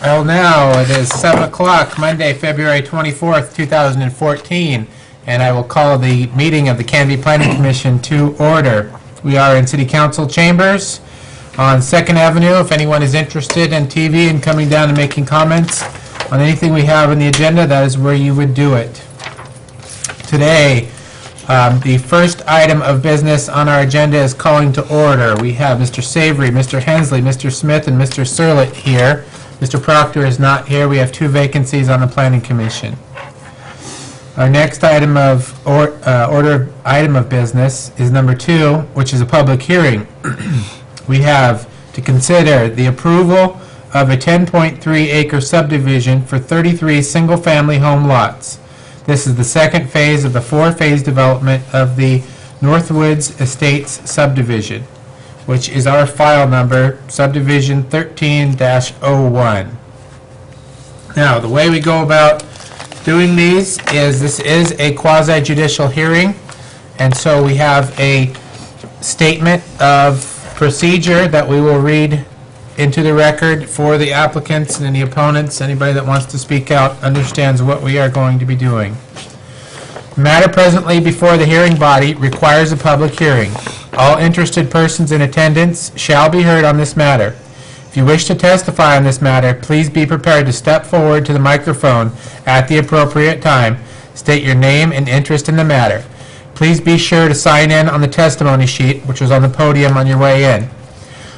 Well, now it is 7 o'clock, Monday, February 24th, 2014, and I will call the meeting of the Canby Planning Commission to order. We are in City Council chambers on 2nd Avenue. If anyone is interested in TV and coming down and making comments on anything we have on the agenda, that is where you would do it. Today, the first item of business on our agenda is calling to order. We have Mr. Savory, Mr. Hensley, Mr. Smith, and Mr. Surlett here. Mr. Proctor is not here. We have 2 vacancies on the Planning Commission. Our next item of item of business is number 2, which is a public hearing. We have to consider the approval of a 10.3-acre subdivision for 33 single-family home lots. This is the second phase of the 4-phase development of the Northwoods Estates subdivision, which is our file number, subdivision 13-01. Now, the way we go about doing these is this is a quasi-judicial hearing, and so we have a statement of procedure that we will read into the record for the applicants and any opponents. Anybody that wants to speak out understands what we are going to be doing. The matter presently before the hearing body requires a public hearing. All interested persons in attendance shall be heard on this matter. If you wish to testify on this matter, please be prepared to step forward to the microphone at the appropriate time. State your name and interest in the matter. Please be sure to sign in on the testimony sheet, which was on the podium on your way in.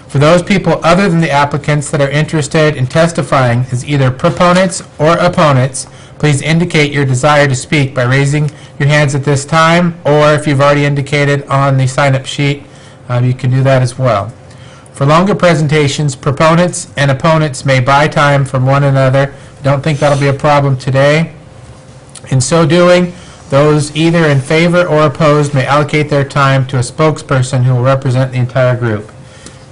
For those people other than the applicants that are interested in testifying as either proponents or opponents, please indicate your desire to speak by raising your hands at this time, or if you've already indicated on the sign-up sheet, you can do that as well. For longer presentations, proponents and opponents may buy time from one another. I don't think that'll be a problem today. In so doing, those either in favor or opposed may allocate their time to a spokesperson who will represent the entire group.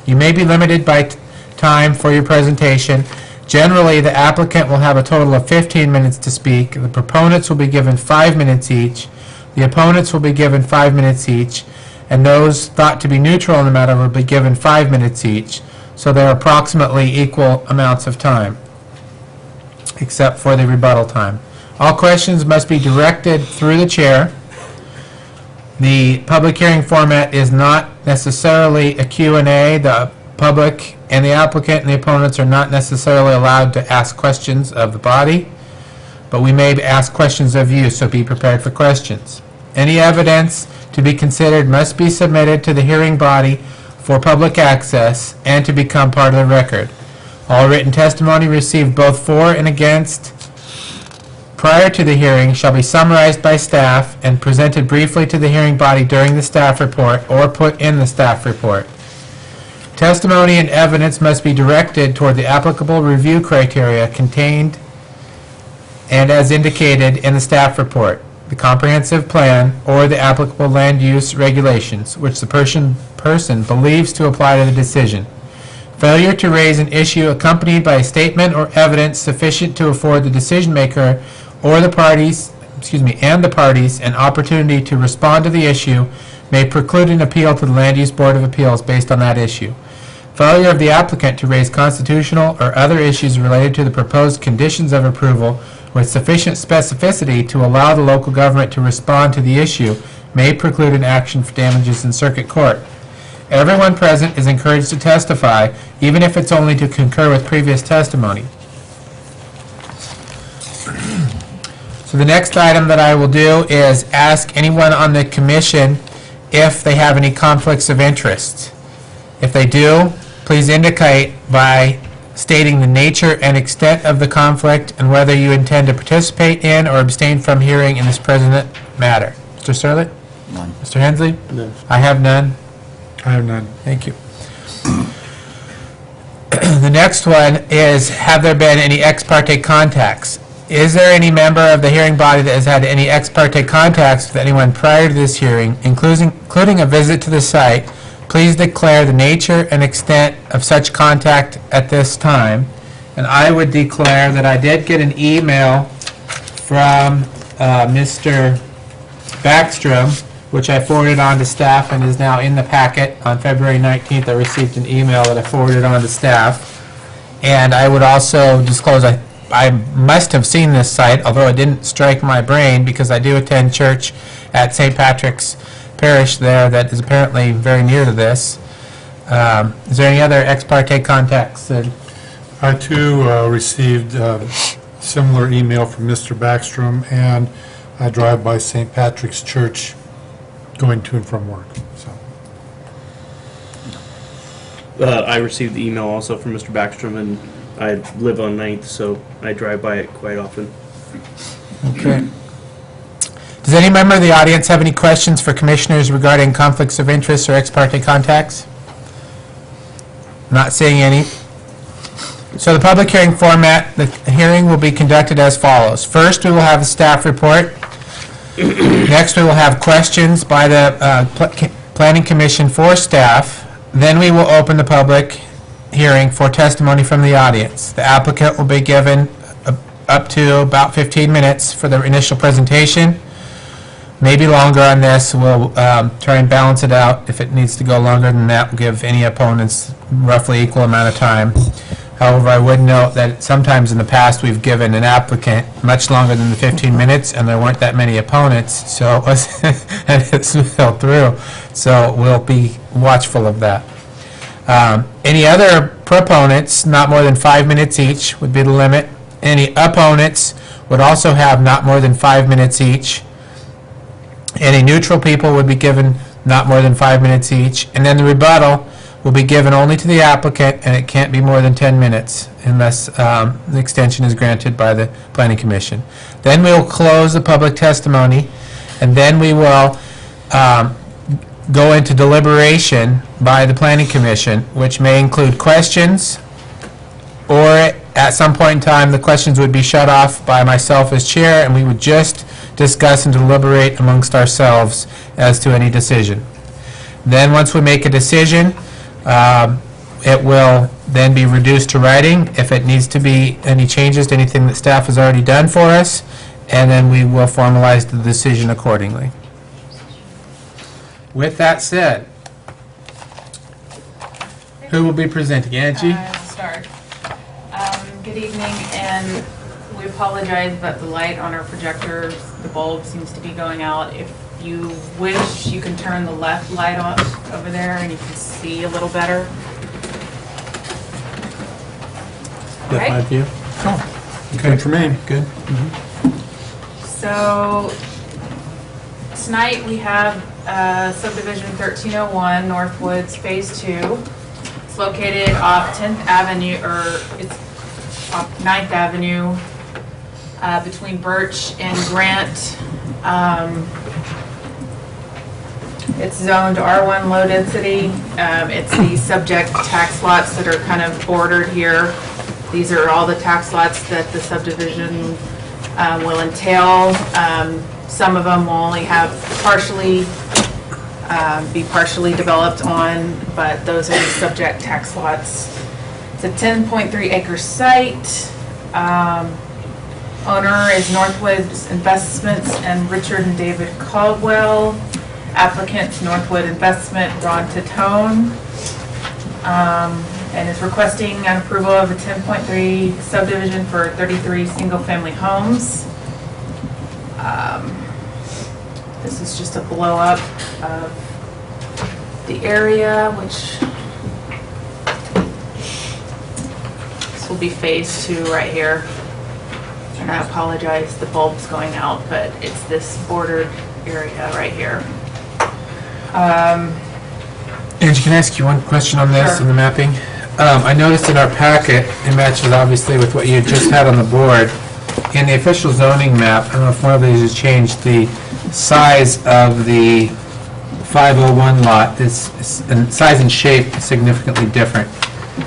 You may be limited by time for your presentation. Generally, the applicant will have a total of 15 minutes to speak. The proponents will be given 5 minutes each. The opponents will be given 5 minutes each. And those thought to be neutral in the matter will be given 5 minutes each. So they're approximately equal amounts of time, except for the rebuttal time. All questions must be directed through the chair. The public hearing format is not necessarily a Q&A. The public and the applicant and the opponents are not necessarily allowed to ask questions of the body, but we may ask questions of you, so be prepared for questions. Any evidence to be considered must be submitted to the hearing body for public access and to become part of the record. All written testimony received both for and against prior to the hearing shall be summarized by staff and presented briefly to the hearing body during the staff report or put in the staff report. Testimony and evidence must be directed toward the applicable review criteria contained and as indicated in the staff report, the comprehensive plan, or the applicable land use regulations, which the person believes to apply to the decision. Failure to raise an issue accompanied by a statement or evidence sufficient to afford the decision maker or the parties, an opportunity to respond to the issue may preclude an appeal to the Land Use Board of Appeals based on that issue. Failure of the applicant to raise constitutional or other issues related to the proposed conditions of approval with sufficient specificity to allow the local government to respond to the issue may preclude an action for damages in circuit court. Everyone present is encouraged to testify, even if it's only to concur with previous testimony. So the next item that I will do is ask anyone on the commission if they have any conflicts of interest. If they do, please indicate by stating the nature and extent of the conflict and whether you intend to participate in or abstain from hearing in this present matter. Mr. Surlett? None. Mr. Hensley? None. I have none. I have none. Thank you. The next one is, have there been any ex parte contacts? Is there any member of the hearing body that has had any ex parte contacts with anyone prior to this hearing, including a visit to the site? Please declare the nature and extent of such contact at this time. And I would declare that I did get an email from Mr. Backstrom, which I forwarded on to staff and is now in the packet. On February 19th, I received an email that I forwarded on to staff. And I would also disclose, I must have seen this site, although it didn't strike my brain, because I do attend church at St. Patrick's Parish there that is apparently very near to this. Is there any other ex parte contacts? Sid? I too received similar email from Mr. Backstrom, and I drive by St. Patrick's Church going to and from work. So I received the email also from Mr. Backstrom, and I live on 9th, so I drive by it quite often. Okay. Does any member of the audience have any questions for commissioners regarding conflicts of interest or ex parte contacts? Not seeing any. So the public hearing format, the hearing will be conducted as follows. First, we will have a staff report. Next, we will have questions by the Planning Commission for staff. Then we will open the public hearing for testimony from the audience. The applicant will be given up to about 15 minutes for the initial presentation. Maybe longer on this. We'll try and balance it out. If it needs to go longer than that, we'll give any opponents roughly equal amount of time. However, I would note that sometimes in the past we've given an applicant much longer than the 15 minutes, and there weren't that many opponents, so and it's fell through. So we'll be watchful of that. Any other proponents, not more than 5 minutes each would be the limit. Any opponents would also have not more than 5 minutes each. Any neutral people would be given not more than 5 minutes each. And then the rebuttal will be given only to the applicant, and it can't be more than 10 minutes unless the extension is granted by the Planning Commission. Then we will close the public testimony, and then we will go into deliberation by the Planning Commission, which may include questions, or at some point in time, the questions would be shut off by myself as chair, and we would just discuss and deliberate amongst ourselves as to any decision. Then once we make a decision, it will then be reduced to writing if it needs to be any changes to anything that staff has already done for us, and then we will formalize the decision accordingly. With that said, who will be presenting? Angie? I'll start. Good evening, and we apologize, but the light on our projector, the bulb seems to be going out. If you wish, you can turn the left light on over there and you can see a little better. That my view? oh, good for me. Good. So tonight we have subdivision 1301 Northwoods Phase 2. It's located off 10th Avenue, or it's off 9th Avenue, between Birch and Grant. It's zoned R1 low density. It's the subject tax lots that are kind of bordered here. These are all the tax lots that the subdivision will entail. Some of them will only have be partially developed on, but those are the subject tax lots. It's a 10.3 acre site. Owner is Northwoods Investments and Richard and David Caldwell. Applicant Northwood Investment, Ron Titone, and is requesting an approval of a 10.3 subdivision for 33 single-family homes. This is just a blow-up of the area, which this will be phase 2 right here. And I apologize, the bulb's going out, but it's this bordered area right here. Angie, can I ask you one question on this Sure. and the mapping? I noticed in our packet, it matches obviously with what you just had on the board. In the official zoning map, I don't know if one of these has changed, the size of the 501 lot, and size and shape is significantly different.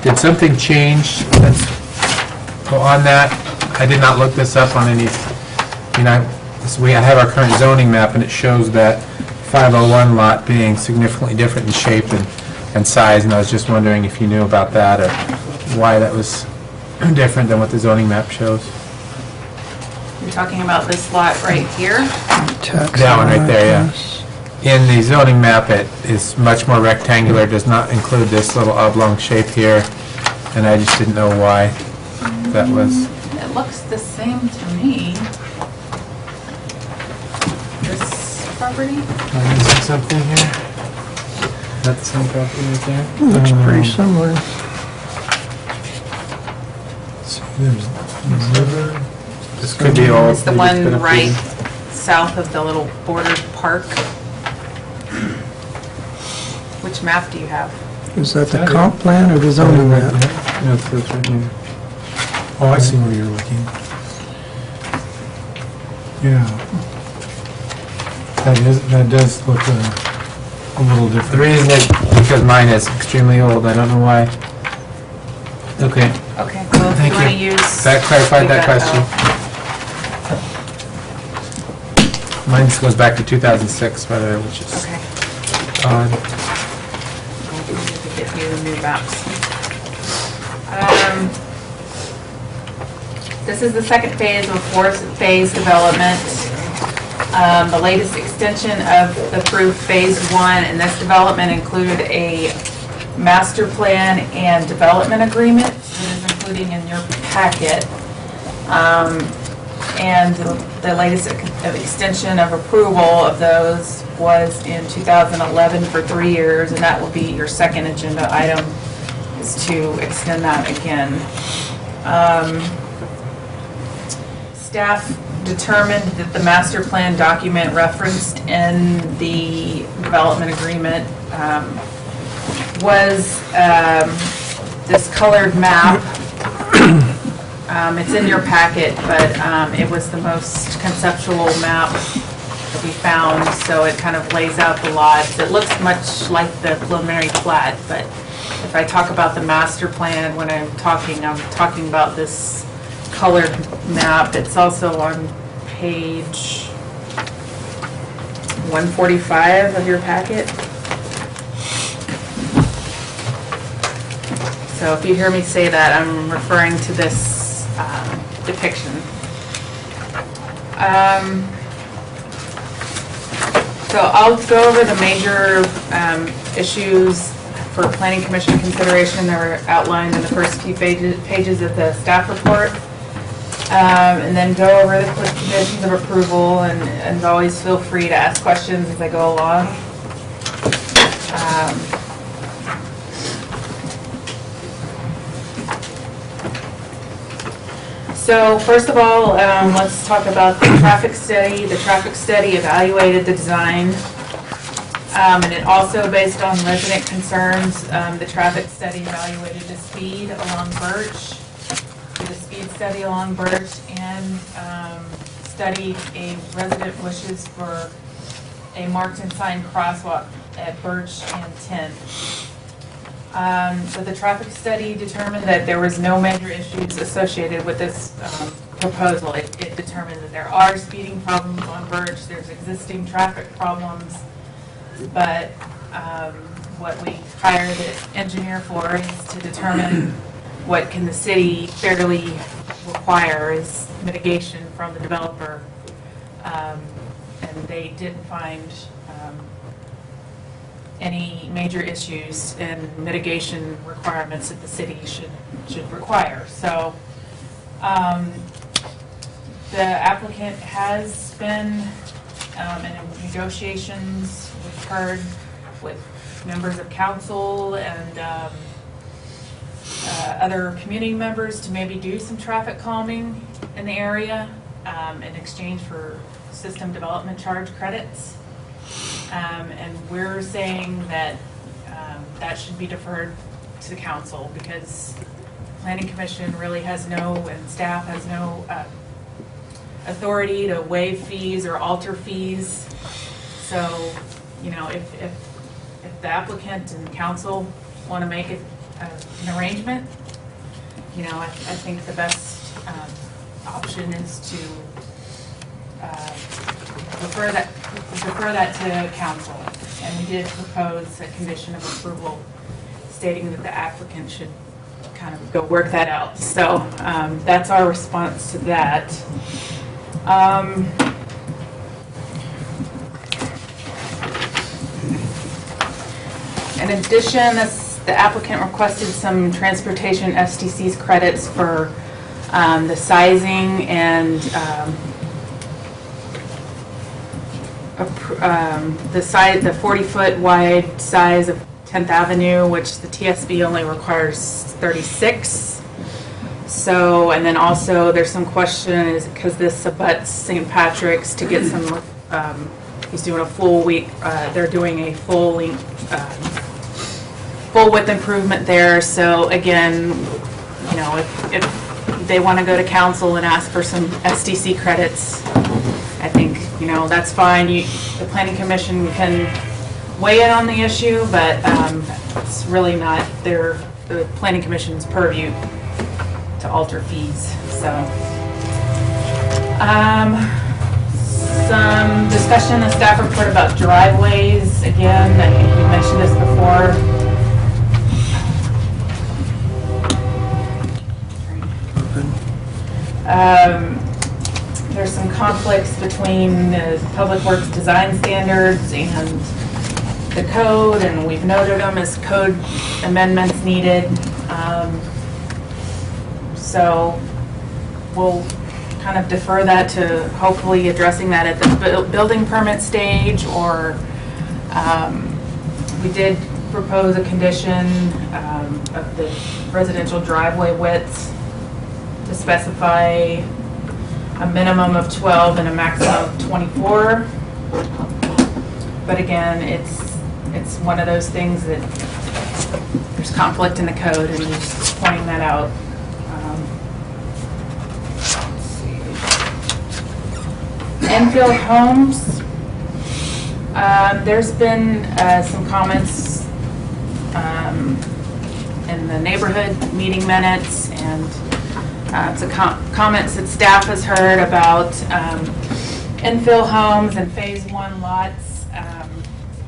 Did something change that's on that? I did not look this up on any, I have our current zoning map, and it shows that 501 lot being significantly different in shape and size, and I was just wondering if you knew about that or why that was different than what the zoning map shows. You're talking about this lot right here? That one right there, yeah. In the zoning map, it is much more rectangular, does not include this little oblong shape here. and I just didn't know why that was. It looks the same to me. This property? Am I missing something here? That's the same property right there? Looks pretty similar. See, there's river. This could be old. It's the one right south of the little bordered park. Which map do you have? Is that the comp plan or the zoning map? No, it's this right here. Oh, I see where you're looking. Yeah. That does look a little The different. reason is because mine is extremely old. I don't know why. Okay, Okay, well, if Thank you want to you. use... that clarified that leave question. out. Mine just goes back to 2006, by the way, which is Okay. odd. We'll need to get you the new maps. This is the second phase of a fourth-phase development. The latest extension of the approved Phase 1, and this development included a master plan and development agreement that is including in your packet. And the latest extension of approval of those was in 2011 for 3 years, and that will be your second agenda item, is to extend that again. Staff determined that the master plan document referenced in the development agreement was this colored map. It's in your packet, but it was the most conceptual map that we found, so it kind of lays out the lots. It looks much like the preliminary plat, but if I talk about the master plan when I'm talking about this colored map. It's also on page 145 of your packet. So if you hear me say that, I'm referring to this depiction. So I'll go over the major issues for Planning Commission consideration that were outlined in the first few pages of the staff report. And then go over the conditions of approval, and as always, feel free to ask questions as I go along. So first of all, let's talk about the traffic study. The traffic study evaluated the design, and it also, based on resident concerns, the traffic study evaluated the speed along Birch, the speed study along Birch, and studied a resident wishes for a marked and signed crosswalk at Birch and 10th. So the traffic study determined that there was no major issues associated with this proposal. It determined that there are speeding problems on Birch, there's existing traffic problems, but what we hired the engineer for is to determine what can the city fairly require is mitigation from the developer. And they didn't find any major issues and mitigation requirements that the city should require. So the applicant has been in negotiations. We've heard with members of council and other community members to maybe do some traffic calming in the area in exchange for system development charge credits. And we're saying that that should be deferred to the council, because Planning Commission really has no, and staff has no authority to waive fees or alter fees. So, you know, if the applicant and council want to make it an arrangement, you know, I think the best option is to defer that to council. And we did propose a condition of approval stating that the applicant should kind of go work that out. So that's our response to that. In addition, the applicant requested some transportation STC's credits for the sizing and the 40-foot wide size of 10th Avenue, which the TSB only requires 36. So, and then also there's some question is because this abuts St. Patrick's to get some, he's doing a full week, they're doing a full width improvement there. So again, you know, if they want to go to council and ask for some SDC credits, I think, you know, that's fine. The planning commission can weigh in on the issue, but it's really not the planning commission's purview to alter fees. So, some discussion in the staff report about driveways. Again, I think we mentioned this before. There's some conflicts between the Public Works design standards and the code, and we've noted them as code amendments needed. So we'll kind of defer that to hopefully addressing that at the building permit stage, or we did propose a condition of the residential driveway widths to specify a minimum of 12 and a maximum of 24. But again, it's one of those things that there's conflict in the code, and just pointing that out. Let's see. Infill homes. There's been some comments in the neighborhood meeting minutes, and some comments that staff has heard about infill homes and phase 1 lots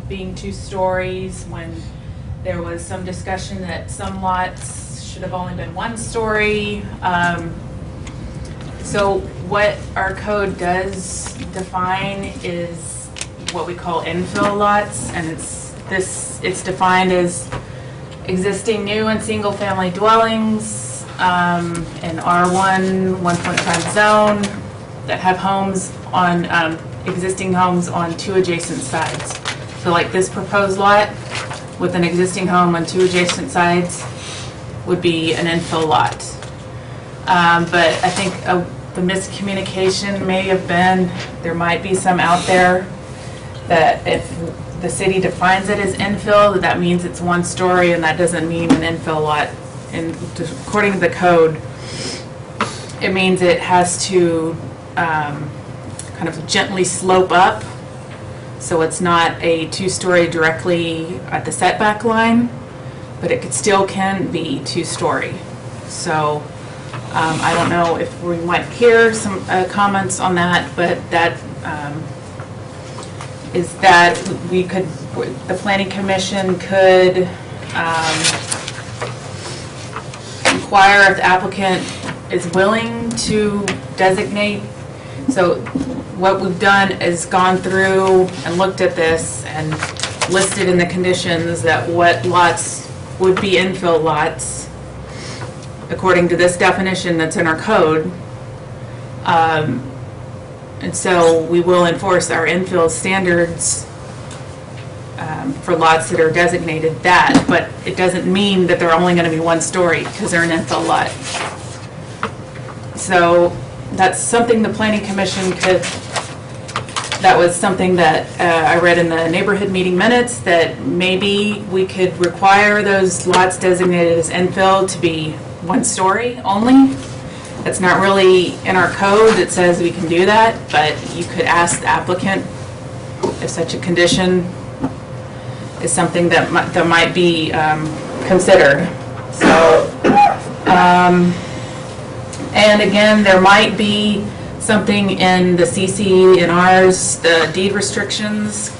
being 2 stories, when there was some discussion that some lots should have only been 1 story. So what our code does define is what we call infill lots, and it's defined as existing new and single family dwellings in R1 1.5 zone that have homes on existing homes on 2 adjacent sides. So like this proposed lot with an existing home on 2 adjacent sides would be an infill lot. But I think the miscommunication may have been, there might be some out there that if the city defines it as infill, that means it's 1 story, and that doesn't mean an infill lot. And according to the code, it means it has to kind of gently slope up, so it's not a 2-story directly at the setback line, but it still can be 2-story. So I don't know if we might hear some comments on that, but that is that the planning commission could inquire if the applicant is willing to designate. So what we've done is gone through and looked at this and listed in the conditions that what lots would be infill lots according to this definition that's in our code. And so we will enforce our infill standards for lots that are designated that, but it doesn't mean that they're only going to be 1 story because they're an infill lot. So that's something the planning commission could, that was something that I read in the neighborhood meeting minutes, that maybe we could require those lots designated as infill to be 1 story only. It's not really in our code that says we can do that, but you could ask the applicant if such a condition is something that might be considered. So, and again, there might be something in the CC in ours, the deed restrictions.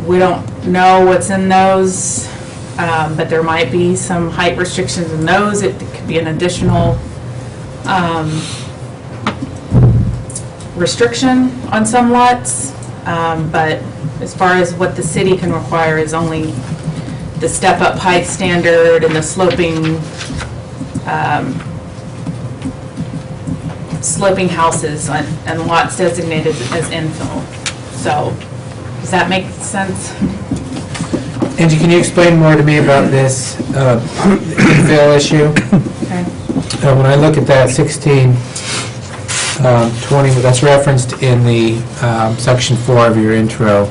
We don't know what's in those, but there might be some height restrictions in those. It could be an additional restriction on some lots, but as far as what the city can require is only the step-up height standard and the sloping houses and lots designated as infill. So, does that make sense? Angie, can you explain more to me about this infill issue? Okay. When I look at that 1620, that's referenced in the section 4 of your intro.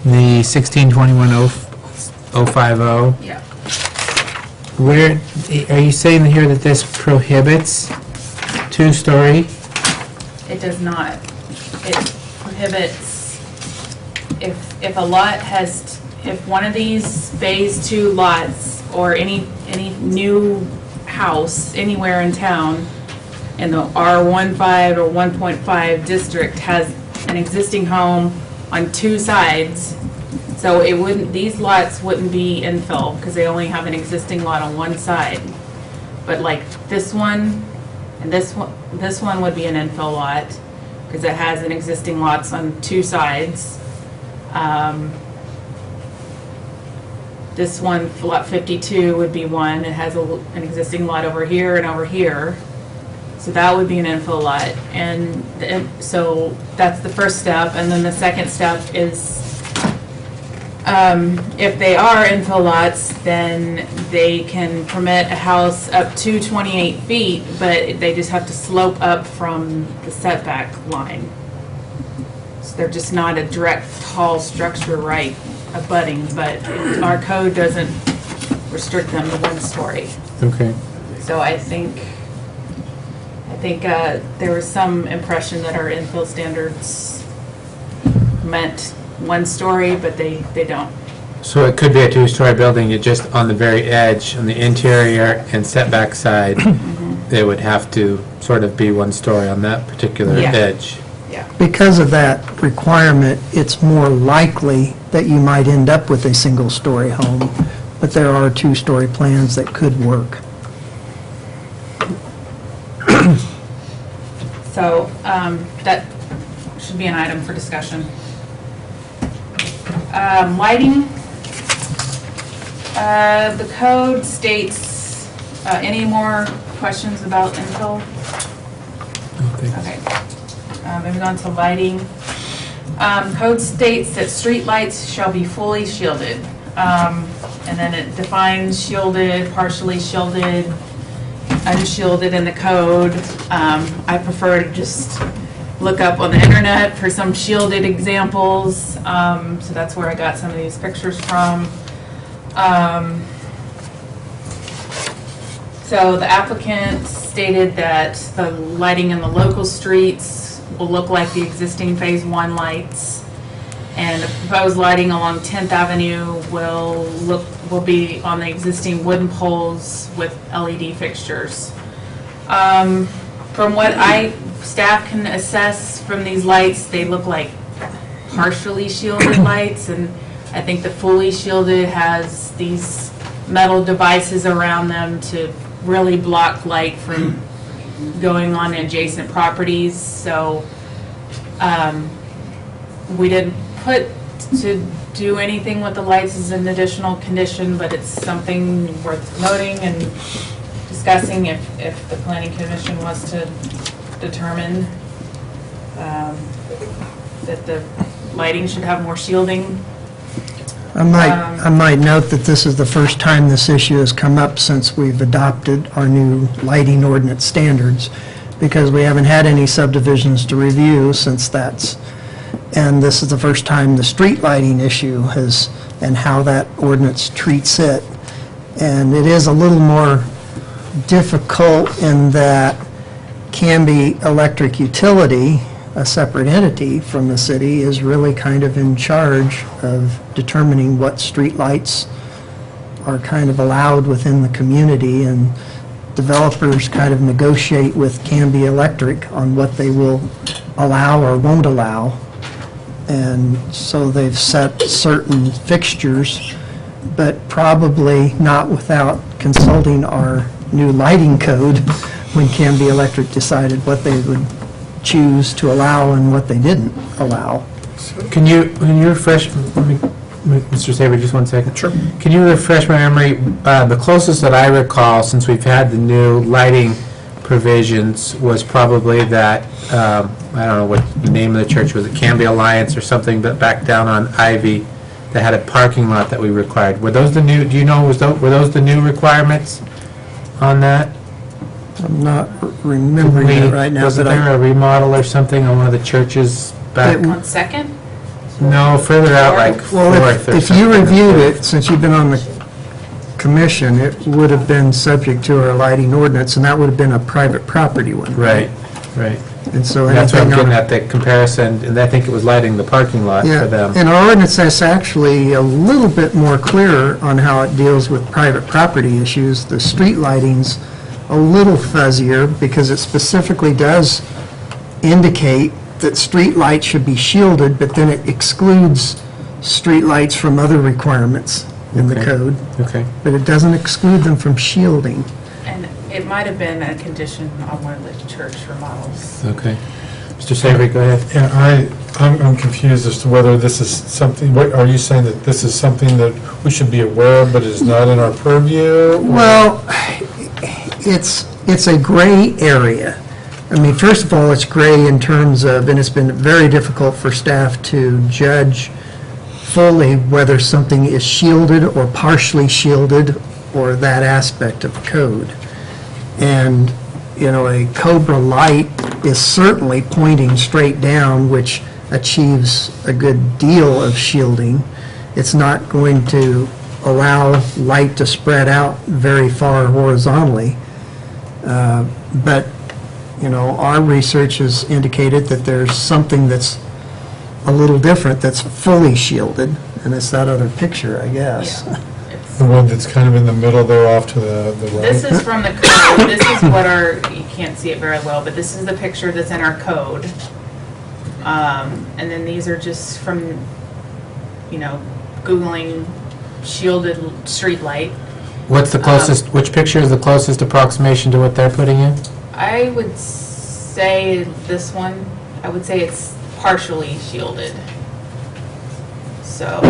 The 1621-050. Yeah. Where are you saying here that this prohibits two-story? It does not. It prohibits, if a lot has, if one of these phase 2 lots or any new house anywhere in town in the R15 or 1.5 district has an existing home on 2 sides, so it wouldn't, these lots wouldn't be infill because they only have an existing lot on one side. But like this one and this one would be an infill lot because it has an existing lots on 2 sides. This one, lot 52, would be one. It has an existing lot over here and over here. So that would be an infill lot. And so that's the first step. And then the second step is if they are infill lots, then they can permit a house up to 28 feet, but they just have to slope up from the setback line. So they're just not a direct tall structure right abutting, but our code doesn't restrict them to 1 story. Okay. So I think there was some impression that our infill standards meant 1 story, but they don't. So it could be a two-story building, it just on the very edge, on the interior and setback side, they would have to sort of be 1 story on that particular Yeah. edge. Yeah. Because of that requirement, it's more likely that you might end up with a single-story home, but there are 2-story plans that could work. So that should be an item for discussion. Lighting. The code states, any more questions about infill? Okay. Moving on to lighting. Code states that street lights shall be fully shielded. And then it defines shielded, partially shielded, unshielded in the code. I prefer to just look up on the internet for some shielded examples. So that's where I got some of these pictures from. So the applicant stated that the lighting in the local streets will look like the existing Phase 1 lights, and the proposed lighting along 10th Avenue will be on the existing wooden poles with LED fixtures. From what staff can assess from these lights, they look like partially shielded lights, and I think the fully shielded has these metal devices around them to really block light from going on adjacent properties. So we didn't put to do anything with the lights as an additional condition, but it's something worth noting and discussing if the planning commission was to determine that the lighting should have more shielding. I might note that this is the first time this issue has come up since we've adopted our new lighting ordinance standards, because we haven't had any subdivisions to review since and this is the first time the street lighting issue and how that ordinance treats it. And it is a little more difficult in that Canby Electric Utility, a separate entity from the city, is really kind of in charge of determining what street lights are kind of allowed within the community, and developers kind of negotiate with Canby Electric on what they will allow or won't allow. And so they've set certain fixtures, but probably not without consulting our new lighting code when Canby Electric decided what they would choose to allow and what they didn't allow. Can you refresh Mr. Saber, just one second. Sure. Can you refresh my memory? The closest that I recall, since we've had the new lighting provisions, was probably that, I don't know what the name of the church was, it Canby Alliance or something, but back down on Ivy, that had a parking lot that we required. Were those the new, do you know, were those the new requirements on that? I'm not remembering it right now, Was but there a remodel or something on one of the churches back? On Second? No, further out, like well, Fourth or if something. you reviewed it, since you've been on the commission, it would have been subject to our lighting ordinance, and that would have been a private property one. Right, right. And so That's what I'm anything getting on... at, the comparison, and I think it was lighting the parking lot Yeah, for them. and our ordinance is actually a little bit more clear on how it deals with private property issues. The street lighting's a little fuzzier because it specifically does indicate that street lights should be shielded, but then it excludes street lights from other requirements in the Okay. code, Okay. but it doesn't exclude them from shielding. And it might have been a condition on one of the church remodels. Okay. Mr. Savory, go ahead. Yeah, I'm confused as to whether this is something, what, are you saying that this is something that we should be aware of but is not in our purview? or- Well, it's a gray area. I mean, first of all, it's gray in terms of, and it's been very difficult for staff to judge fully whether something is shielded or partially shielded or that aspect of code. And, you know, a Cobra light is certainly pointing straight down, which achieves a good deal of shielding. It's not going to allow light to spread out very far horizontally. But, you know, our research has indicated that there's something that's a little different that's fully shielded, and it's that other picture, I guess. Yeah. It's- The one that's kind of in the middle there off to the right? This is from the code. This is what our, you can't see it very well, but this is the picture that's in our code. And then these are just from, you know, Googling shielded street light. What's the closest, which picture is the closest approximation to what they're putting in? I would say this one, I would say it's partially shielded. So,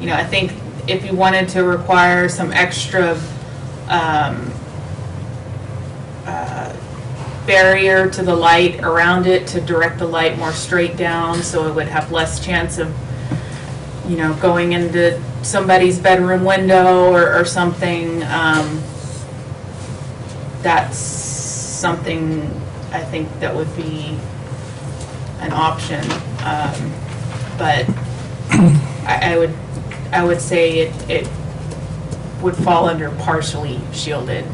you know, I think if you wanted to require some extra barrier to the light around it to direct the light more straight down, so it would have less chance of, you know, going into somebody's bedroom window or something, that's something I think that would be an option. But I would say it would fall under partially shielded.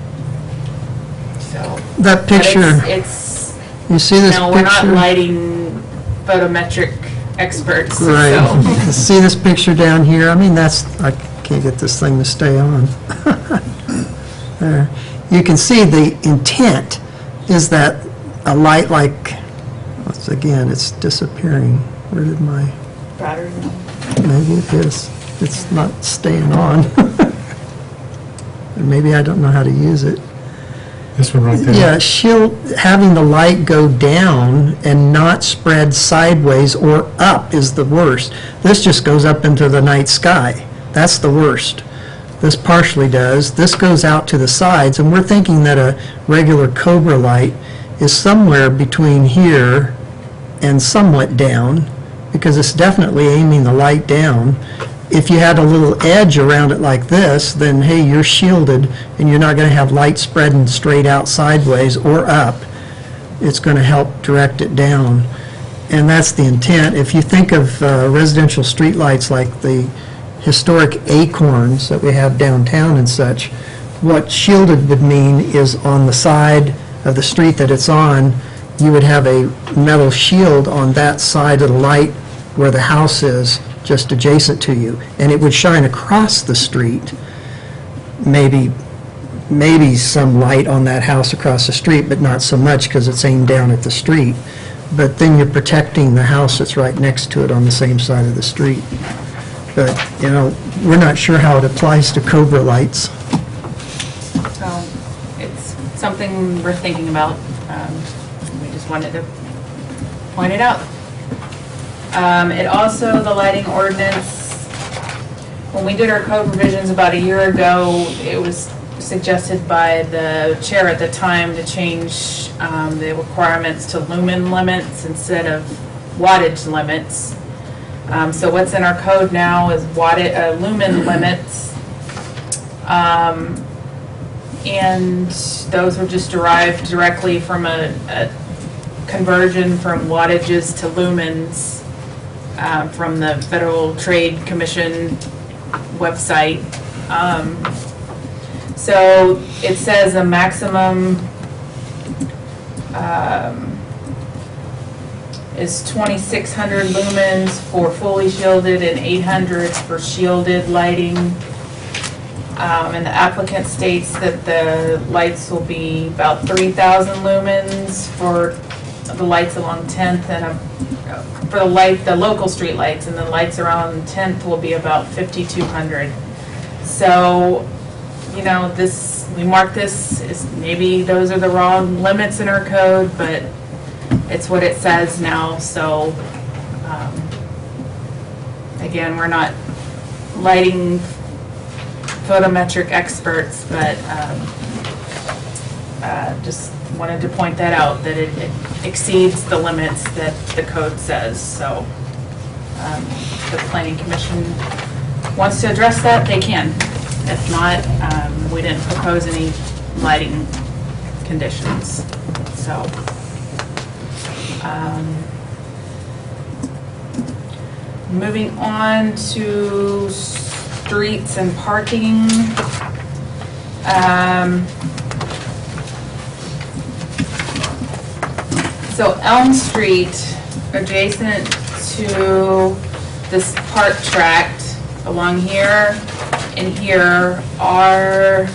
So. That but picture, It's, you see this no, we're not picture? lighting photometric experts, Right. so. See this picture down here? I mean, that's, I can't get this thing to stay on. There. You can see the intent is that a light like, once again, it's disappearing. Where did my, Battery. maybe it is. It's not staying on. Or maybe I don't know how to use it. This one right there? Yeah, having the light go down and not spread sideways or up is the worst. This just goes up into the night sky. That's the worst. This partially does. This goes out to the sides, and we're thinking that a regular Cobra light is somewhere between here and somewhat down, because it's definitely aiming the light down. If you had a little edge around it like this, then hey, you're shielded and you're not going to have light spreading straight out sideways or up. It's going to help direct it down. And that's the intent. If you think of residential streetlights like the historic acorns that we have downtown and such, what shielded would mean is on the side of the street that it's on, you would have a metal shield on that side of the light where the house is, just adjacent to you, and it would shine across the street, maybe some light on that house across the street, but not so much because it's aimed down at the street. But then you're protecting the house that's right next to it on the same side of the street. But, you know, we're not sure how it applies to Cobra lights. So it's something we're thinking about. We just wanted to point it out. It also, the lighting ordinance when we did our code revisions about a year ago, it was suggested by the chair at the time to change the requirements to lumen limits instead of wattage limits. So what's in our code now is lumen limits. And those were just derived directly from a conversion from wattages to lumens from the Federal Trade Commission website. So it says a maximum is 2,600 lumens for fully shielded and 800 for shielded lighting. And the applicant states that the lights will be about 3,000 lumens for the lights along 10th and for the local street lights, and the lights around 10th will be about 5,200. So, you know, we mark this as maybe those are the wrong limits in our code, but it's what it says now. So, again, we're not lighting photometric experts, but just wanted to point that out, that it exceeds the limits that the code says. So the Planning Commission wants to address that, they can. If not, we didn't propose any lighting conditions. So moving on to streets and parking. So Elm Street, adjacent to this park tract along here and here, are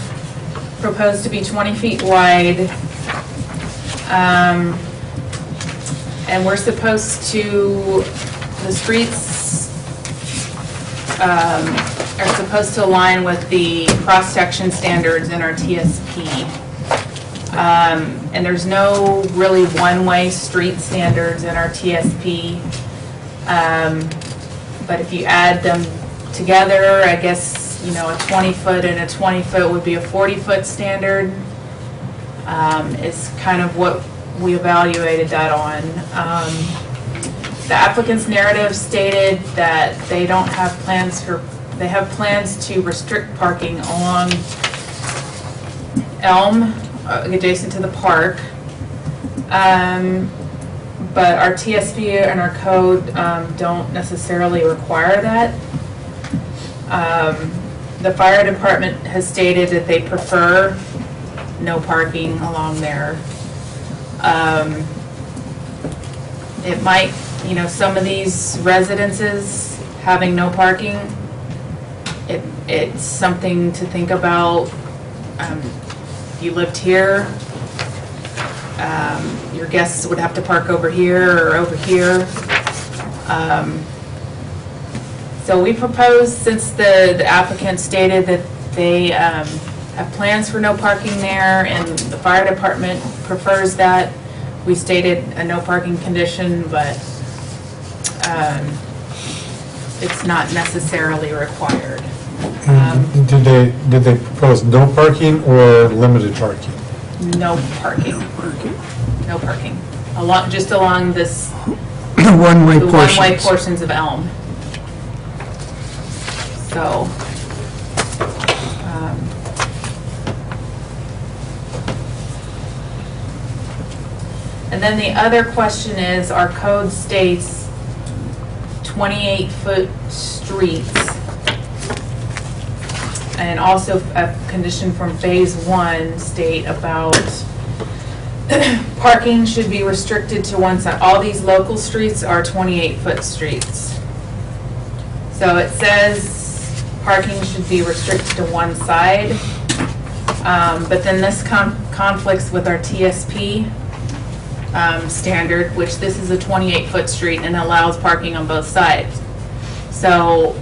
proposed to be 20 feet wide. And we're supposed to, the streets are supposed to align with the cross-section standards in our TSP. And there's no really one-way street standards in our TSP. But if you add them together, I guess, you know, a 20-foot and a 20-foot would be a 40-foot standard. Is kind of what we evaluated that on. The applicant's narrative stated that they don't have plans they have plans to restrict parking along Elm, adjacent to the park. But our TSP and our code don't necessarily require that. The fire department has stated that they prefer no parking along there. It might, you know, some of these residences having no parking, it's something to think about. If you lived here, your guests would have to park over here or over here. So we propose, since the applicant stated that they have plans for no parking there and the fire department prefers that, we stated a no parking condition, but it's not necessarily required. Did they propose no parking or limited parking? No parking. No parking. Just along this, The one-way the one-way portions. portions of Elm. So, and then the other question is, our code states 28-foot streets. And also a condition from phase 1 state about parking should be restricted to one side. All these local streets are 28-foot streets. So it says parking should be restricted to one side. But then this conflicts with our TSP standard, which this is a 28-foot street and allows parking on both sides. So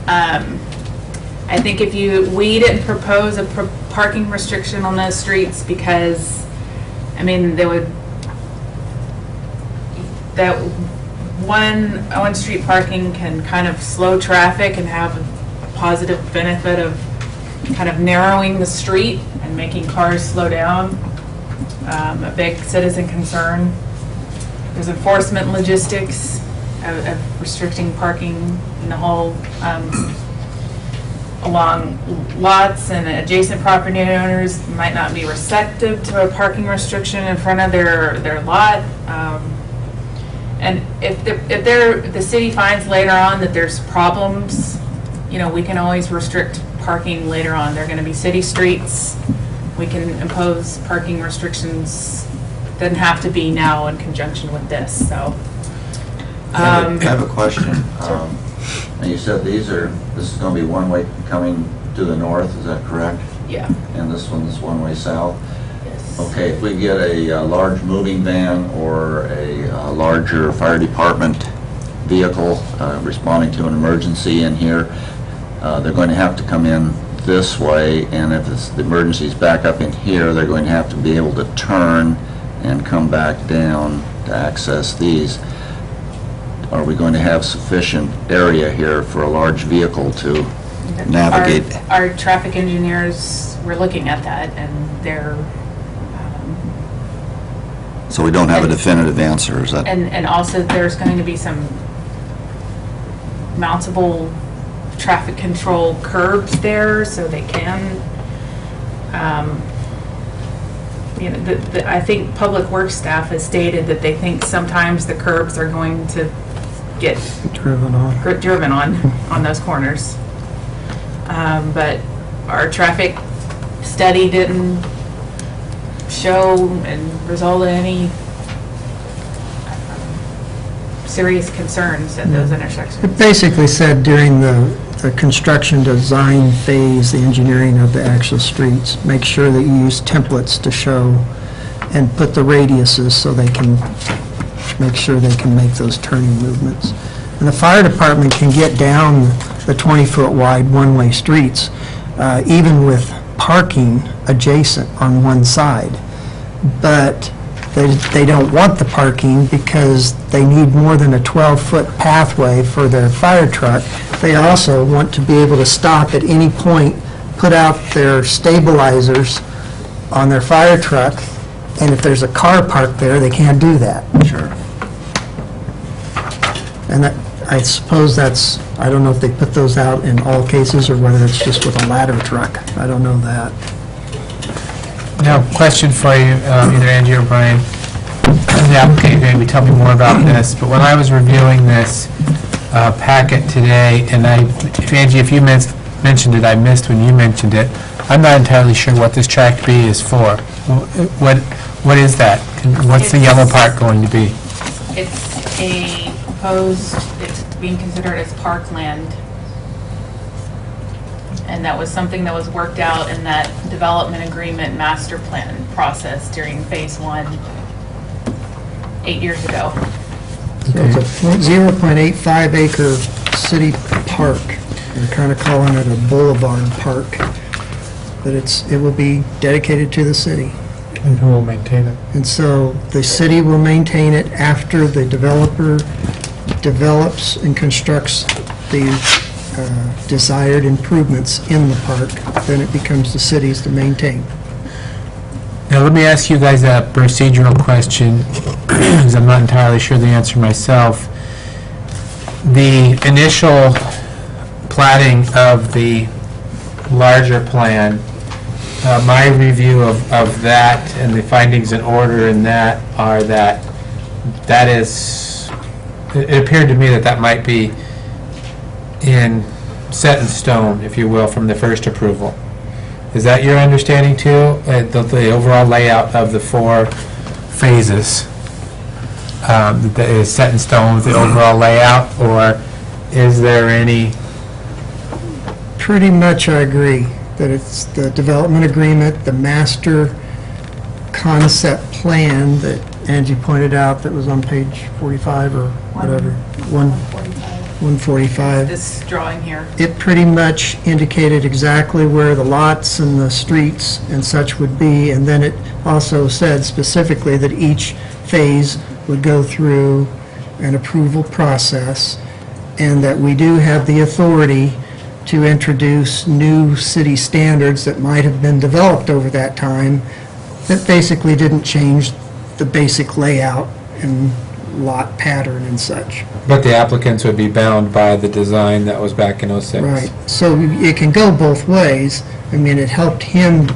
I think we didn't propose a parking restriction on those streets because, I mean, that one on-street parking can kind of slow traffic and have a positive benefit of kind of narrowing the street and making cars slow down. A big citizen concern. There's enforcement logistics of restricting parking in the whole along lots, and adjacent property owners might not be receptive to a parking restriction in front of their lot. And if the city finds later on that there's problems, you know, we can always restrict parking later on. They're going to be city streets. We can impose parking restrictions. Doesn't have to be now in conjunction with this. So. I have a question. And you said this is going to be one way coming to the north, is that correct? Yeah. And this one's one way south? Yes. Okay, if we get a large moving van or a larger fire department vehicle responding to an emergency in here, they're going to have to come in this way, and if the emergency's back up in here, they're going to have to be able to turn and come back down to access these. Are we going to have sufficient area here for a large vehicle to navigate? Our traffic engineers were looking at that, and they're. So we don't have a definitive answer, is that? And also there's going to be some mountable traffic control curbs there, so they can. You know, I think Public Works staff has stated that they think sometimes the curbs are going to get driven on those corners. But our traffic study didn't show and result in any serious concerns at those intersections. It basically said during the construction design phase, the engineering of the actual streets, make sure that you use templates to show and put the radiuses so they can make sure they can make those turning movements. And the fire department can get down the 20-foot wide one-way streets, even with parking adjacent on one side. But they don't want the parking because they need more than a 12-foot pathway for their fire truck. They also want to be able to stop at any point, put out their stabilizers on their fire truck, and if there's a car parked there, they can't do that. Sure. And that, I suppose that's, I don't know if they put those out in all cases or whether it's just with a ladder truck. I don't know that. Now, question for you, either Angie or Brian. The applicant maybe tell me more about this, but when I was reviewing this packet today, and Angie, if you mentioned it, I missed when you mentioned it. I'm not entirely sure what this Tract B is for. What is that? What's the yellow part going to be? It's a proposed, it's being considered as parkland. And that was something that was worked out in that development agreement master plan process during phase 1 8 years ago. So it's a 0.85 acre city park. They're kind of calling it a boulevard park. But it will be dedicated to the city. And who will maintain it? And so the city will maintain it after the developer develops and constructs the desired improvements in the park. Then it becomes the city's to maintain. Now, let me ask you guys a procedural question, because I'm not entirely sure the answer myself. The initial platting of the larger plan, my review of that and the findings in order in that are that is, it appeared to me that might be set in stone, if you will, from the first approval. Is that your understanding too? The overall layout of the 4 phases that is set in stone with the overall layout, or is there any? Pretty much I agree that it's the development agreement, the master concept plan that Angie pointed out that was on page 45 or whatever, 145. This drawing here. It pretty much indicated exactly where the lots and the streets and such would be, and then it also said specifically that each phase would go through an approval process, and that we do have the authority to introduce new city standards that might have been developed over that time that basically didn't change the basic layout and lot pattern and such. But the applicants would be bound by the design that was back in '06. Right, so it can go both ways. I mean, it helped him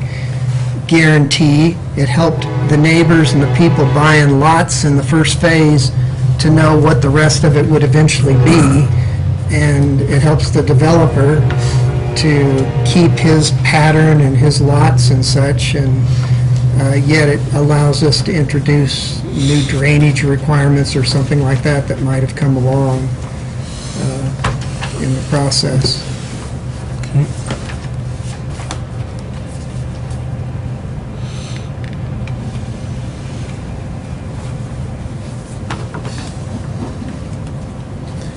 guarantee, it helped the neighbors and the people buying lots in the first phase to know what the rest of it would eventually be, and it helps the developer to keep his pattern and his lots and such, and yet it allows us to introduce new drainage requirements or something like that that might have come along in the process.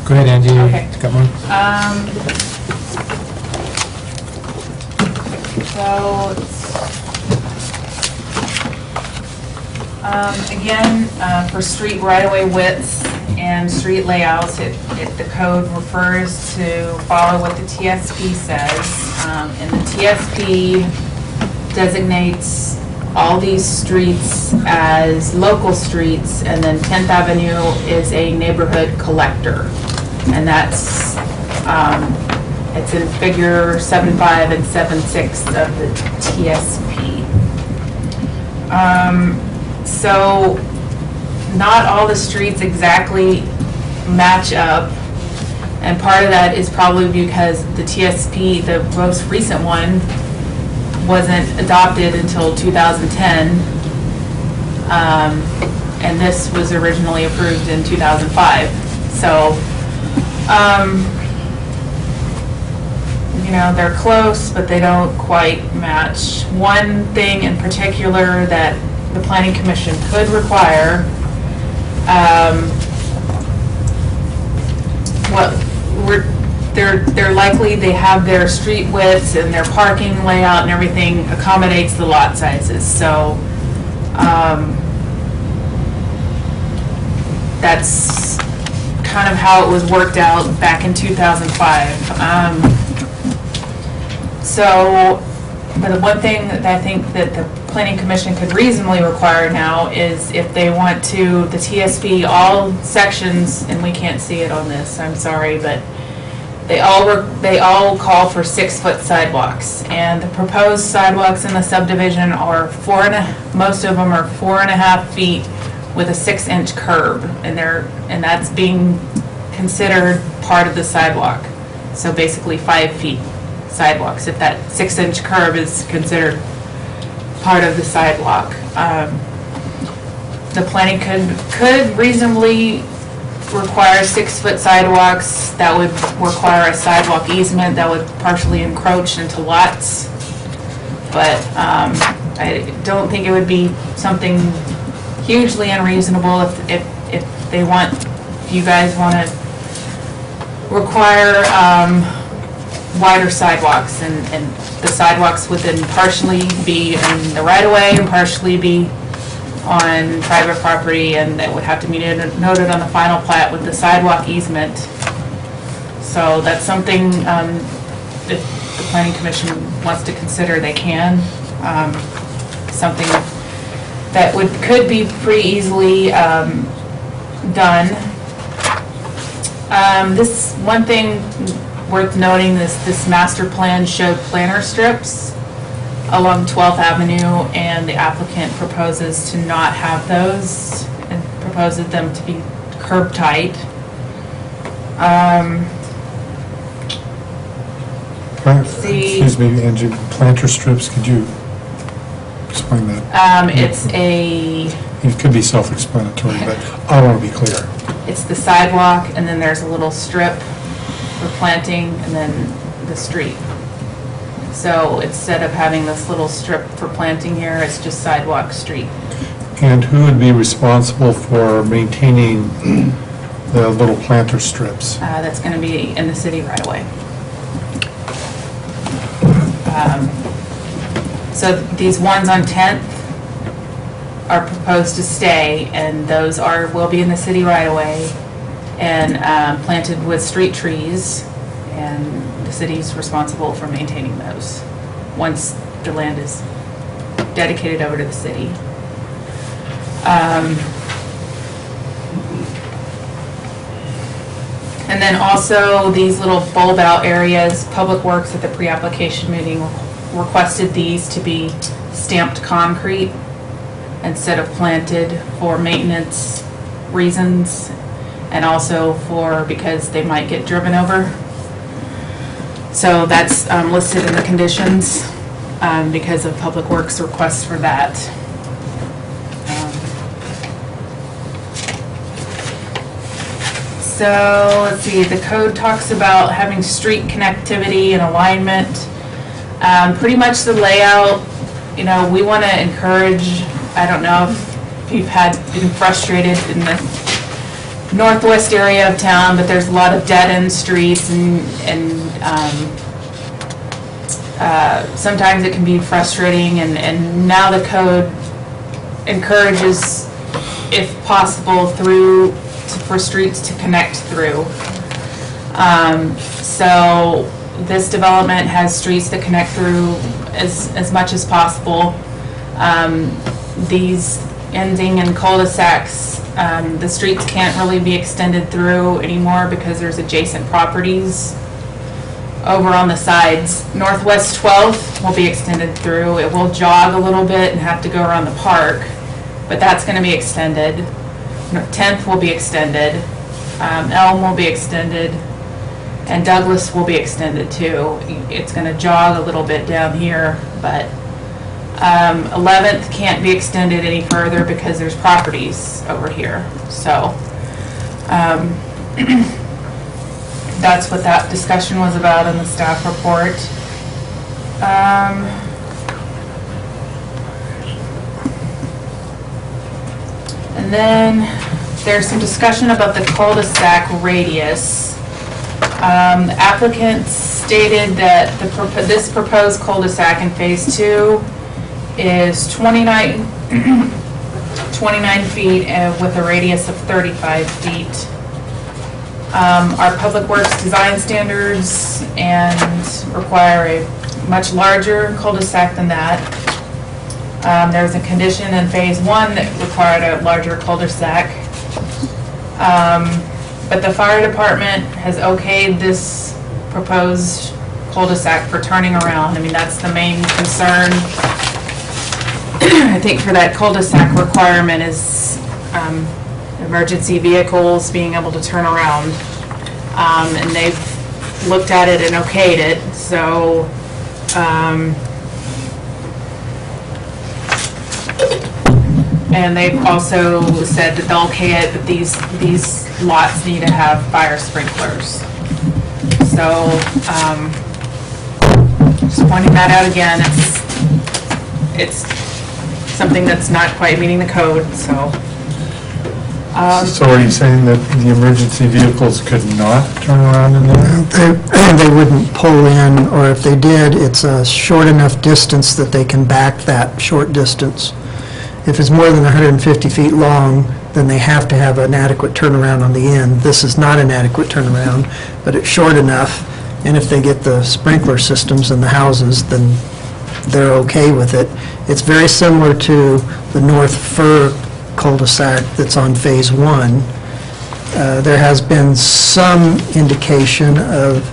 Go ahead, Angie. Okay. Got one? Again, for street right-of-way widths and street layouts, the code refers to follow what the TSP says. And the TSP designates all these streets as local streets, and then 10th Avenue is a neighborhood collector. And that's, it's in figure 7.5 and 7.6 of the TSP. So not all the streets exactly match up, and part of that is probably because the TSP, the most recent one, wasn't adopted until 2010, and this was originally approved in 2005. So, you know, they're close, but they don't quite match. One thing in particular that the Planning Commission could require, they're likely, they have their street widths and their parking layout and everything accommodates the lot sizes. So that's kind of how it was worked out back in 2005. But the one thing that I think that the Planning Commission could reasonably require now is if they want to, the TSP, all sections, and we can't see it on this, I'm sorry, but they all call for 6-foot sidewalks, and the proposed sidewalks in the subdivision are most of them are 4.5 feet with a 6-inch curb, and that's being considered part of the sidewalk. So basically 5 feet sidewalks, if that 6-inch curb is considered part of the sidewalk. The planning could reasonably require 6-foot sidewalks. That would require a sidewalk easement that would partially encroach into lots. But I don't think it would be something hugely unreasonable if you guys want to require wider sidewalks, and the sidewalks would then partially be in the right-of-way and partially be on private property, and that would have to be noted on the final plat with the sidewalk easement. So that's something, if the Planning Commission wants to consider, they can. Something that could be pretty easily done. This one thing worth noting, this master plan showed planter strips along 12th Avenue, and the applicant proposes to not have those and proposes them to be curb tight. Excuse me, Angie, planter strips, could you explain that? It could be self-explanatory, but I want to be clear. It's the sidewalk, and then there's a little strip for planting, and then the street. So instead of having this little strip for planting here, it's just sidewalk, street. And who would be responsible for maintaining the little planter strips? That's going to be in the city right away. So these ones on 10th are proposed to stay, and those will be in the city right away and planted with street trees. And the the city's responsible for maintaining those once the land is dedicated over to the city. And then also these little bulb out areas, Public Works at the pre-application meeting requested these to be stamped concrete instead of planted for maintenance reasons, and also because they might get driven over. So that's listed in the conditions because of Public Works request for that. So let's see, the code talks about having street connectivity and alignment. Pretty much the layout, you know, we want to encourage, I don't know if you've been frustrated in the northwest area of town, but there's a lot of dead-end streets and sometimes it can be frustrating, and now the code encourages, if possible, for streets to connect through. So this development has streets that connect through as much as possible. These ending in cul-de-sacs, the streets can't really be extended through anymore because there's adjacent properties over on the sides. Northwest 12th will be extended through. It will jog a little bit and have to go around the park, but that's going to be extended. 10th will be extended, Elm will be extended, and Douglas will be extended too. It's going to jog a little bit down here, but 11th can't be extended any further because there's properties over here. So that's what that discussion was about in the staff report. And then there's some discussion about the cul-de-sac radius. The applicant stated that this proposed cul-de-sac in phase 2 is 29 feet with a radius of 35 feet. Our Public Works design standards and require a much larger cul-de-sac than that. There's a condition in phase 1 that required a larger cul-de-sac. But the fire department has okayed this proposed cul-de-sac for turning around. I mean, that's the main concern. I think for that cul-de-sac requirement is emergency vehicles being able to turn around. And they've looked at it and okayed it. So and they've also said that they'll okay it, but these lots need to have fire sprinklers. So just pointing that out again, it's something that's not quite meeting the code. So So are you saying that the emergency vehicles could not turn around in there? They wouldn't pull in, or if they did, it's a short enough distance that they can back that short distance. If it's more than 150 feet long, then they have to have an adequate turnaround on the end. This is not an adequate turnaround, but it's short enough, and if they get the sprinkler systems in the houses, then they're okay with it. It's very similar to the North Fir cul-de-sac that's on phase 1. There has been some indication of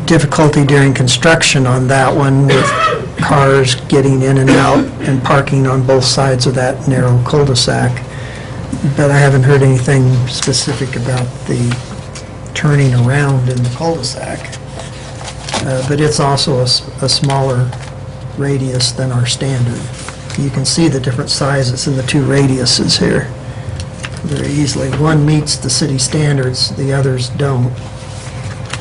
difficulty during construction on that one, with cars getting in and out and parking on both sides of that narrow cul-de-sac. But I haven't heard anything specific about the turning around in the cul-de-sac. But it's also a smaller radius than our standard. You can see the different sizes in the two radiuses here very easily. One meets the city standards, the others don't.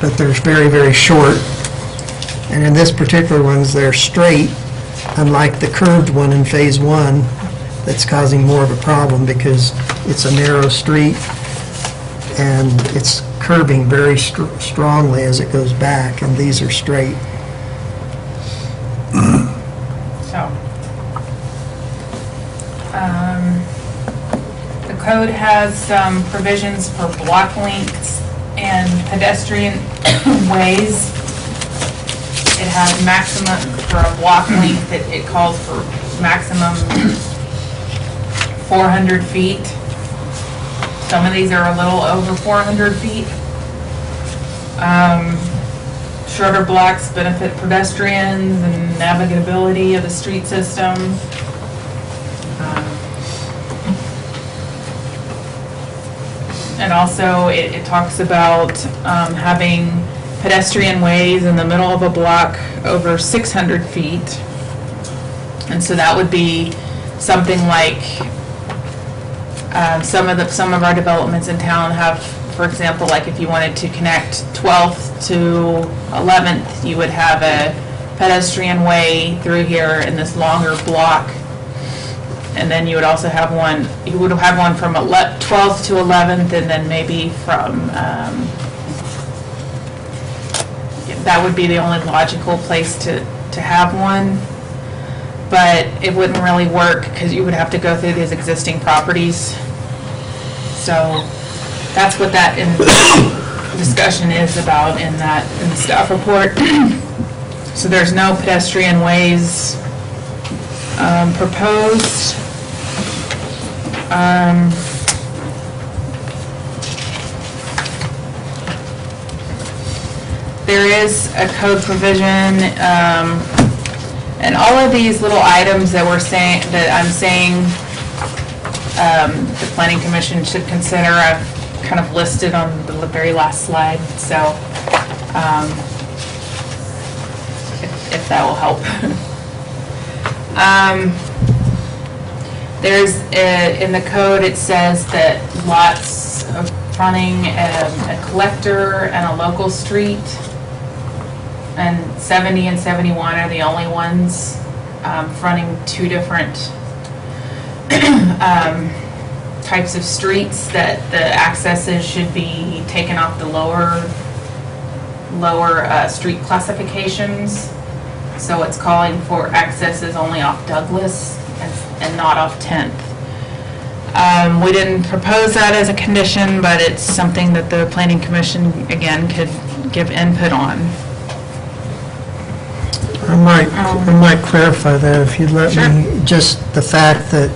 But they're very, very short. And in this particular one, they're straight, unlike the curved one in phase 1 that's causing more of a problem because it's a narrow street and it's curving very strongly as it goes back, and these are straight. So, the code has some provisions for block lengths and pedestrian ways. It has maximum, for a block length, it calls for maximum 400 feet. Some of these are a little over 400 feet. Shorter blocks benefit pedestrians and navigability of the street system. And also, it talks about having pedestrian ways in the middle of a block over 600 feet. And so that would be something like some of our developments in town have, for example, like if you wanted to connect 12th to 11th, you would have a pedestrian way through here in this longer block. And then you would also have one, you would have one from 12th to 11th, and then maybe from, that would be the only logical place to have one. But it wouldn't really work because you would have to go through these existing properties. So that's what that discussion is about in the staff report. So there's no pedestrian ways proposed. There is a code provision, and all of these little items that I'm saying the Planning Commission should consider, I've kind of listed on the very last slide, so if that will help. There's, in the code, it says that lots fronting a collector and a local street, and 70 and 71 are the only ones fronting two different types of streets, that the accesses should be taken off the lower street classifications. So it's calling for accesses only off Douglas and not off 10th. We didn't propose that as a condition, but it's something that the Planning Commission, again, could give input on. I might clarify that if you'd let me. Just the fact that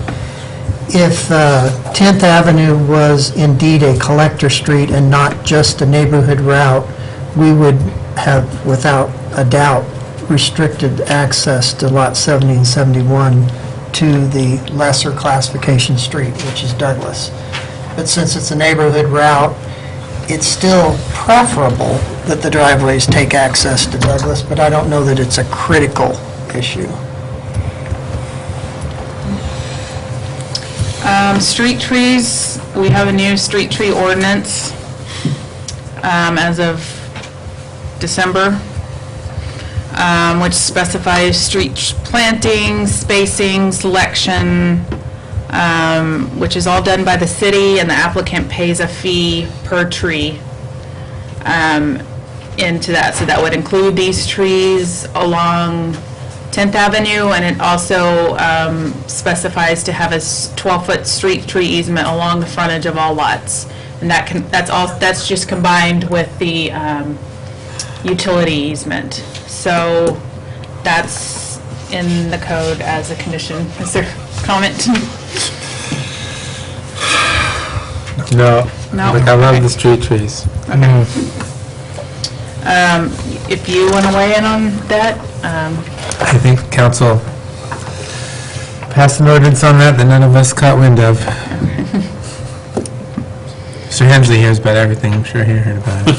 if 10th Avenue was indeed a collector street and not just a neighborhood route, we would have, without a doubt, restricted access to lot 70 and 71 to the lesser classification street, which is Douglas. But since it's a neighborhood route, it's still preferable that the driveways take access to Douglas, but I don't know that it's a critical issue. Street trees, we have a new street tree ordinance as of December, which specifies street planting, spacing, selection, which is all done by the city, and the applicant pays a fee per tree into that. So that would include these trees along 10th Avenue, and it also specifies to have a 12-foot street tree easement along the frontage of all lots. And that's just combined with the utility easement. So that's in the code as a condition. Is there comment? No. No? Like, I love Okay. the street trees. Okay. If you want to weigh in on that, I think council passed an ordinance on that none of us caught wind of. Mr. Hensley hears about everything. I'm sure he heard about it.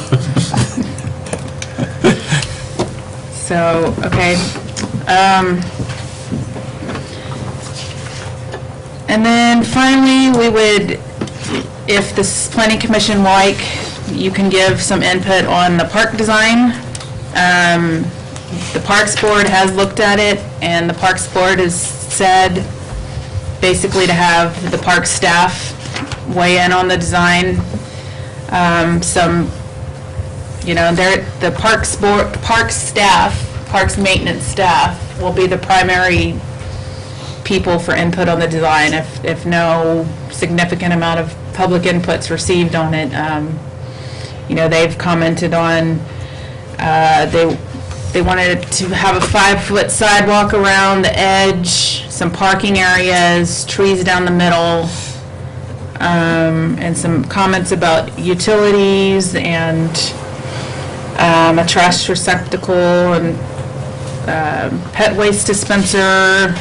so, okay. And then finally, we would, if the Planning Commission like, you can give some input on the park design. The Parks Board has looked at it, and the Parks Board has said basically to have the park staff weigh in on the design. The parks maintenance staff will be the primary people for input on the design. If no significant amount of public input's received on it, they've commented on, they wanted to have a 5-foot sidewalk around the edge, some parking areas, trees down the middle, and some comments about utilities and a trash receptacle and pet waste dispenser.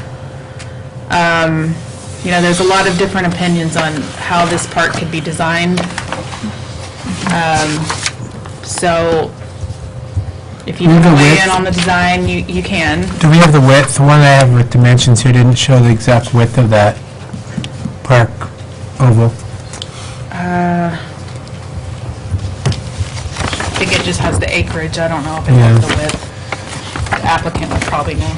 There's a lot of different opinions on how this park could be designed. So if you want to weigh in on the design, you can. Do we have the width? The one I have with dimensions here didn't show the exact width of that park oval. I think it just has the acreage. I don't know if it Yeah. has the width. The applicant would probably know.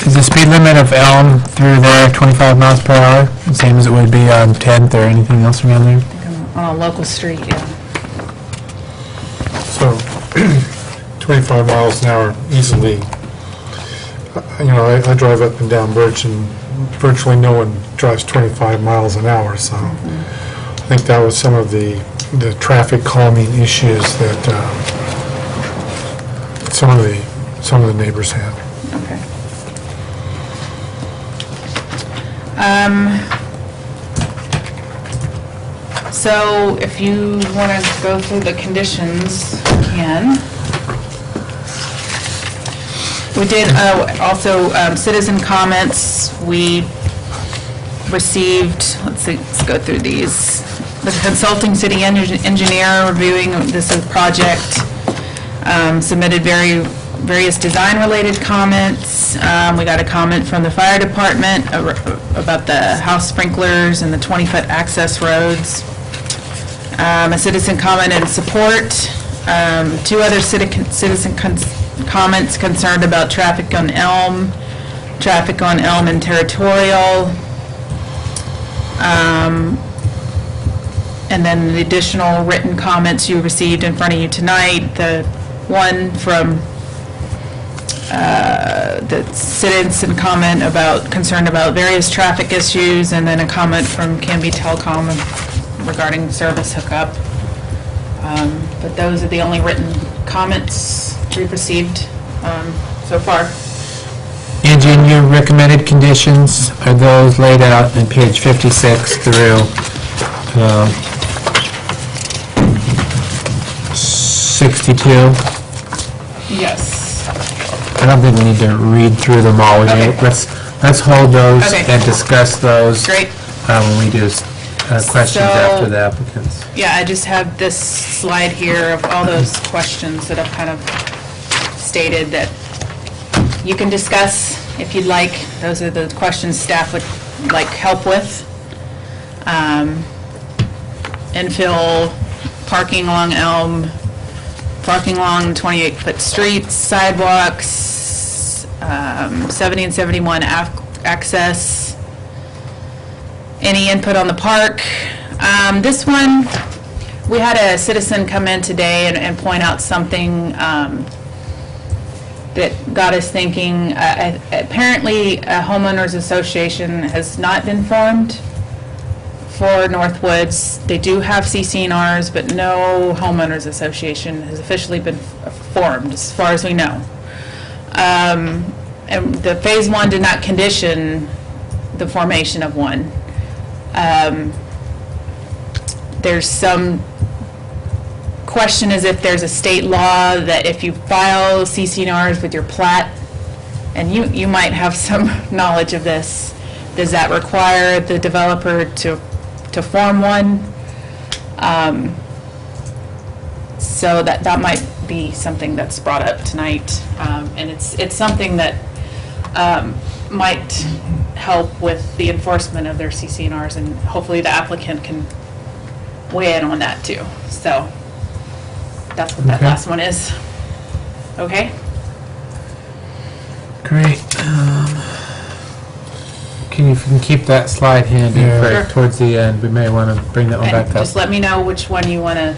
Is the speed limit of Elm through there 25 miles per hour? The same as it would be on 10th or anything else around there? I think on a local street, yeah. So, 25 miles an hour easily. I drive up and down Birch, and virtually no one drives 25 miles an hour, so I think that was some of the traffic calming issues that some of the neighbors had. Okay. So if you want to go through the conditions, you can. We did also citizen comments. We received, let's go through these. The consulting city engineer reviewing this project submitted various design-related comments. We got a comment from the fire department about the house sprinklers and the 20-foot access roads. A citizen comment in support. 2 other citizen comments concerned about traffic on Elm and Territorial. And then the additional written comments you received in front of you tonight. The one from the citizen comment concerned about various traffic issues, and then a comment from Canby Telecom regarding service hookup. But those are the only written comments we've received so far. Angie, and your recommended conditions, are those laid out in page 56 through 62? Yes. I don't think we need to read through them all. Okay. Let's hold those Okay. and discuss those Great. when we do questions So- after the applicants. Yeah, I just have this slide here of all those questions that I've kind of stated that you can discuss if you'd like. Those are the questions staff would like help with. Infill, parking along Elm, parking along 28-foot streets, sidewalks, 70 and 71 access. Any input on the park? This one, we had a citizen come in today and point out something that got us thinking. Apparently, a homeowners association has not been formed for Northwoods. They do have CCNRs, but no homeowners association has officially been formed, as far as we know. And the Phase 1 did not condition the formation of one. There's some question as if there's a state law that if you file CCNRs with your plat, and you might have some knowledge of this, does that require the developer to form one? So that might be something that's brought up tonight, and it's something that might help with the enforcement of their CCNRs, and hopefully the applicant can weigh in on that too. So that's what that Okay. last one is. Okay? Great. If you can keep that slide handy Yeah. for Sure. towards the end, we may want to bring that one And back up. just let me know which one you want to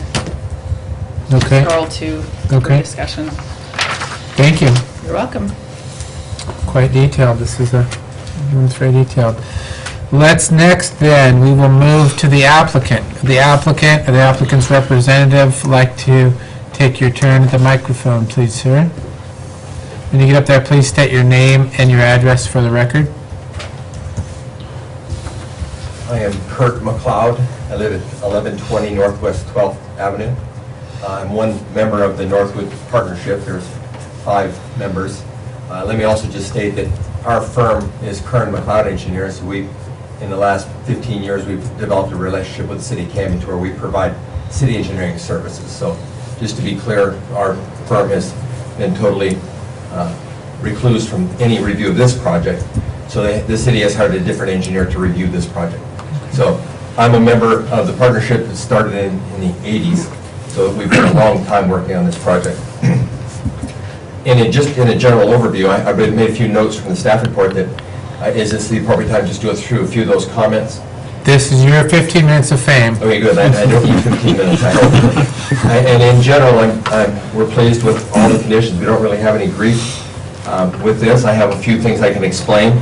Okay, scroll to for Okay. discussion. thank you. You're welcome. Quite detailed. This is one's very detailed. Let's next then, we will move to the applicant. The applicant or the applicant's representative like to take your turn at the microphone, please, sir. When you get up there, please state your name and your address for the record. I am Kurt McLeod. I live at 1120 Northwest 12th Avenue. I'm one member of the Northwood Partnership. There's 5 members. Let me also just state that our firm is Kern McLeod Engineers. So in the last 15 years, we've developed a relationship with the city of Camden where we provide city engineering services. So just to be clear, our firm has been totally reclused from any review of this project. So the city has hired a different engineer to review this project. So I'm a member of the partnership that started in the 80s. So we've been a long time working on this project. And just in a general overview, I've made a few notes from the staff report that is this the appropriate time to just go through a few of those comments? This is your 15 minutes of fame. Okay, good. I don't need 15 minutes, I hope. And in general, we're pleased with all the conditions. We don't really have any grief with this. I have a few things I can explain,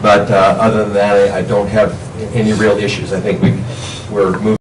but other than that, I don't have any real issues. I think we're moving